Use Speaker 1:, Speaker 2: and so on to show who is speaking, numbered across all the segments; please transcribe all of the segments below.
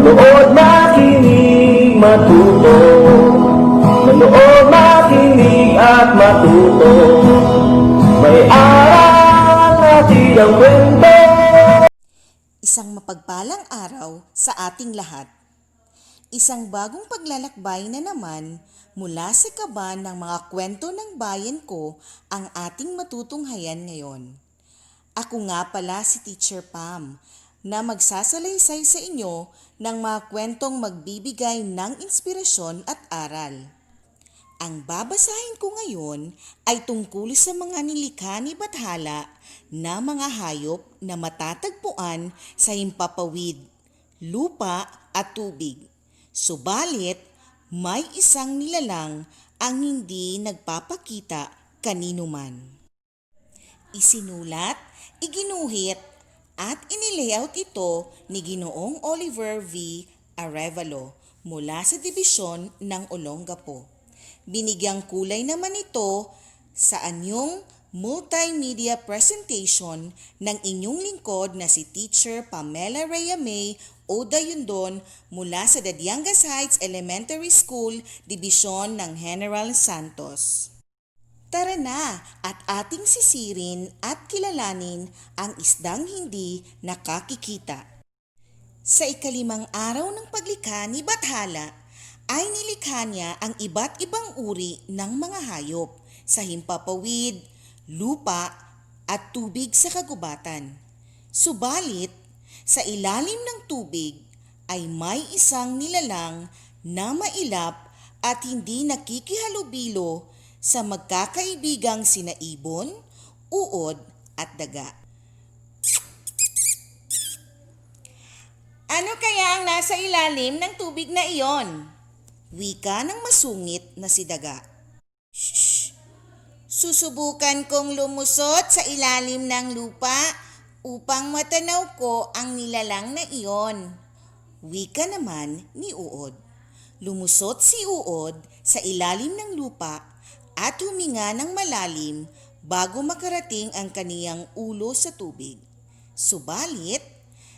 Speaker 1: Manood, makinig, matuto. Manood, makinig at matuto. May aral natin ang kwento.
Speaker 2: Isang mapagpalang araw sa ating lahat. Isang bagong paglalakbay na naman mula sa kaban ng mga kwento ng bayan ko ang ating matutunghayan ngayon. Ako nga pala si Teacher Pam na magsasalaysay sa inyo ng mga kwentong magbibigay ng inspirasyon at aral. Ang babasahin ko ngayon ay tungkol sa mga nilikha ni Bathala na mga hayop na matatagpuan sa himpapawid, lupa at tubig. Subalit, may isang nilalang ang hindi nagpapakita kanino man. Isinulat, iginuhit, at inilayout ito ni Ginoong Oliver V. Arevalo mula sa dibisyon ng Olongapo. Binigyang kulay naman ito sa anyong multimedia presentation ng inyong lingkod na si Teacher Pamela Rhea May Odayundon mula sa Dadyangas Heights Elementary School, Dibisyon ng General Santos. Tara na at ating sisirin at kilalanin ang isdang hindi nakakikita. Sa ikalimang araw ng paglikha ni Bathala, ay nilikha niya ang iba't ibang uri ng mga hayop sa himpapawid, lupa at tubig sa kagubatan. Subalit, sa ilalim ng tubig ay may isang nilalang na mailap at hindi nakikihalubilo sa magkakaibigang sina ibon, uod at daga. Ano kaya ang nasa ilalim ng tubig na iyon? Wika ng masungit na si daga. Shh! Susubukan kong lumusot sa ilalim ng lupa upang matanaw ko ang nilalang na iyon. Wika naman ni uod. Lumusot si uod sa ilalim ng lupa at huminga ng malalim bago makarating ang kaniyang ulo sa tubig. Subalit,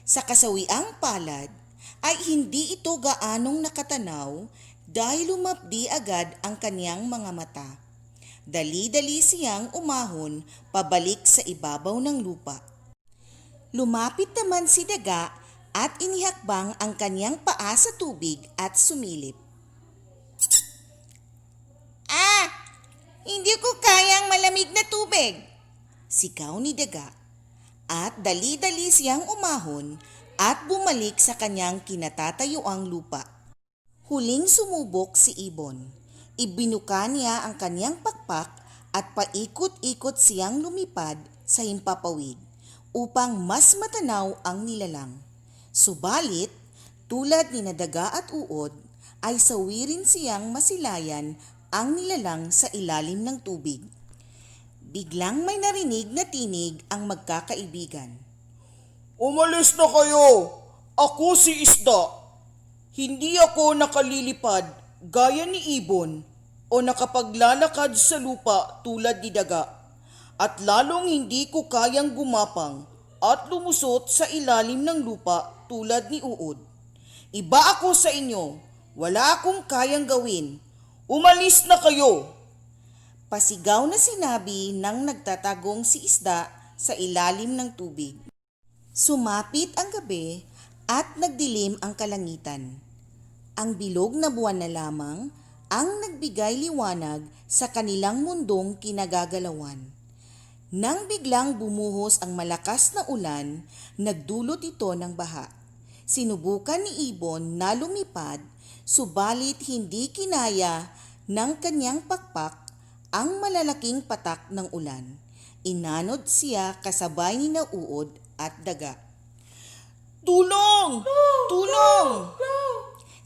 Speaker 2: sa kasawiang palad ay hindi ito gaanong nakatanaw dahil lumapdi agad ang kaniyang mga mata. Dali-dali siyang umahon pabalik sa ibabaw ng lupa. Lumapit naman si daga at inihakbang ang kaniyang paa sa tubig at sumilip. Hindi ko kayang malamig na tubig, sigaw ni daga. At dali-dali siyang umahon at bumalik sa kanyang kinatatayuang lupa. Huling sumubok si ibon. Ibinuka niya ang kanyang pakpak at paikot-ikot siyang lumipad sa himpapawid upang mas matanaw ang nilalang. Subalit, tulad ni daga at uod, ay sawirin siyang masilayan ang nilalang sa ilalim ng tubig. Biglang may narinig na tinig ang magkakaibigan.
Speaker 3: Umalis na kayo! Ako si Isda. Hindi ako nakalilipad gaya ni ibon o nakapaglalakad sa lupa tulad ni daga. At lalong hindi ko kayang gumapang at lumusot sa ilalim ng lupa tulad ni uod. Iba ako sa inyo. Wala akong kayang gawin. Umalis na kayo!
Speaker 2: Pasigaw na sinabi ng nagtatagong si isda sa ilalim ng tubig. Sumapit ang gabi at nagdilim ang kalangitan. Ang bilog na buwan na lamang ang nagbigay liwanag sa kanilang mundong kinagagalawan. Nang biglang bumuhos ang malakas na ulan, nagdulot ito ng baha. Sinubukan ni ibon na lumipad, subalit hindi kinaya ng kanyang pakpak ang malalaking patak ng ulan. Inanod siya kasabay ni uod at daga.
Speaker 3: Tulong! Tulong!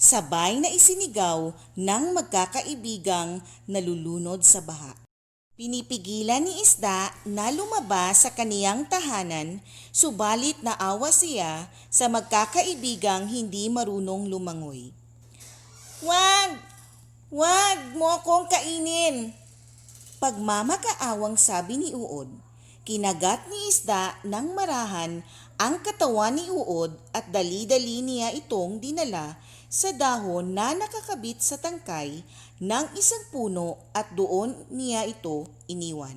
Speaker 2: Sabay na isinigaw ng magkakaibigang nalulunod sa baha. Pinipigilan ni isda na lumabas sa kaniyang tahanan, subalit naawa siya sa magkakaibigang hindi marunong lumangoy. Wag! Wag mo akong kainin! Pagmamakaawang sabi ni uod. Kinagat ni isda ng marahan ang katawan ni uod at dali-dali niya itong dinala sa dahon na nakakabit sa tangkay ng isang puno at doon niya ito iniwan.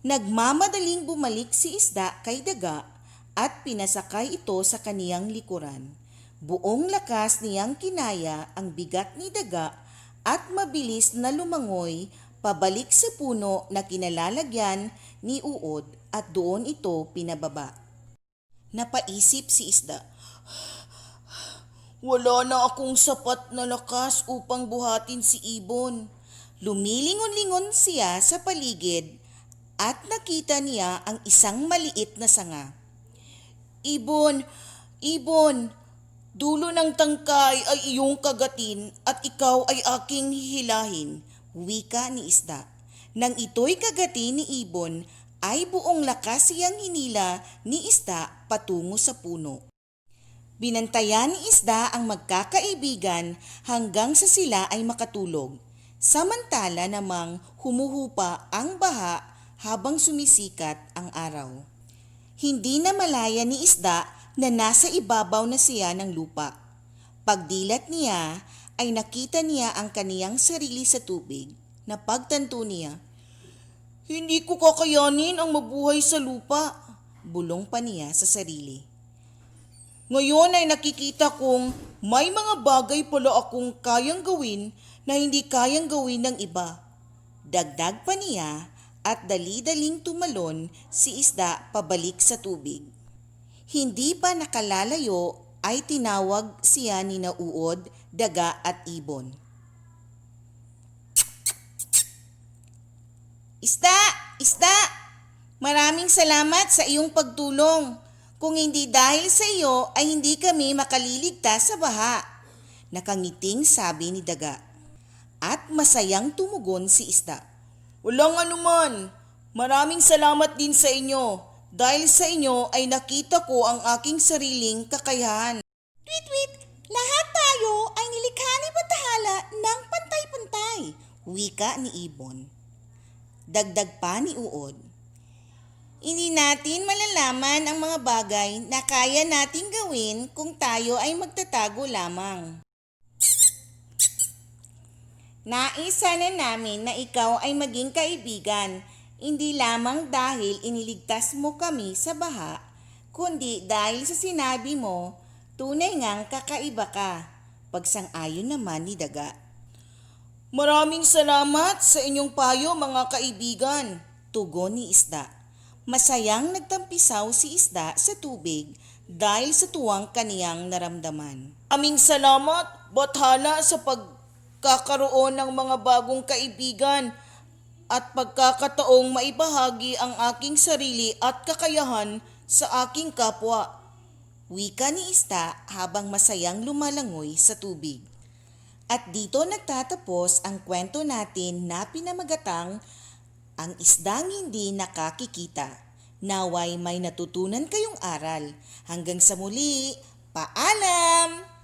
Speaker 2: Nagmamadaling bumalik si isda kay daga at pinasakay ito sa kaniyang likuran. Buong lakas niyang kinaya ang bigat ni daga at mabilis na lumangoy pabalik sa puno na kinalalagyan ni uod at doon ito pinababa. Napaisip si isda,
Speaker 3: Wala na akong sapat na lakas upang buhatin si ibon.
Speaker 2: Lumilingon-lingon siya sa paligid at nakita niya ang isang maliit na sanga.
Speaker 3: Ibon, ibon, dulo ng tangkay ay iyong kagatin at ikaw ay aking hihilahin.
Speaker 2: Wika ni isda. Nang ito'y kagatin ni ibon, ay buong lakas siyang hinila ni isda patungo sa puno. Binantayan ni isda ang magkakaibigan hanggang sa sila ay makatulog. Samantala namang humuhupa ang baha habang sumisikat ang araw. Hindi na malaya ni isda na nasa ibabaw na siya ng lupa. Pagdilat niya ay nakita niya ang kaniyang sarili sa tubig. Napagtanto niya,
Speaker 3: Hindi ko kakayanin ang mabuhay sa lupa.
Speaker 2: bulong pa niya sa sarili.
Speaker 3: Ngayon ay nakikita kong may mga bagay pala akong kayang gawin na hindi kayang gawin ng iba.
Speaker 2: Dagdag pa niya at dali-daling tumalon si isda pabalik sa tubig. Hindi pa nakalalayo ay tinawag siya ni Uod, daga at ibon. Isda! Isda! Maraming salamat sa iyong pagtulong. Kung hindi dahil sa iyo ay hindi kami makaliligtas sa baha. Nakangiting sabi ni daga. At masayang tumugon si isda.
Speaker 3: Walang anuman. Maraming salamat din sa inyo. Dahil sa inyo ay nakita ko ang aking sariling kakayahan.
Speaker 2: Tweet! Lahat tayo ay nilikha ni Batahala ng pantay-pantay. Wika ni ibon. Dagdag pa ni Uod. Hindi natin malalaman ang mga bagay na kaya nating gawin kung tayo ay magtatago lamang. Nais sana namin na ikaw ay maging kaibigan, hindi lamang dahil iniligtas mo kami sa baha, kundi dahil sa sinabi mo, tunay ngang kakaiba ka. Pagsang-ayon naman ni daga.
Speaker 3: Maraming salamat sa inyong payo mga kaibigan.
Speaker 2: Tugon ni isda. Masayang nagtampisaw si isda sa tubig dahil sa tuwang kaniyang naramdaman.
Speaker 3: Aming salamat, Bathala, sa pagkakaroon ng mga bagong kaibigan at pagkakataong maibahagi ang aking sarili at kakayahan sa aking kapwa.
Speaker 2: Wika ni isda habang masayang lumalangoy sa tubig. At dito nagtatapos ang kwento natin na pinamagatang Ang Isdang Hindi Nakakikita. Naway may natutunan kayong aral. Hanggang sa muli, paalam!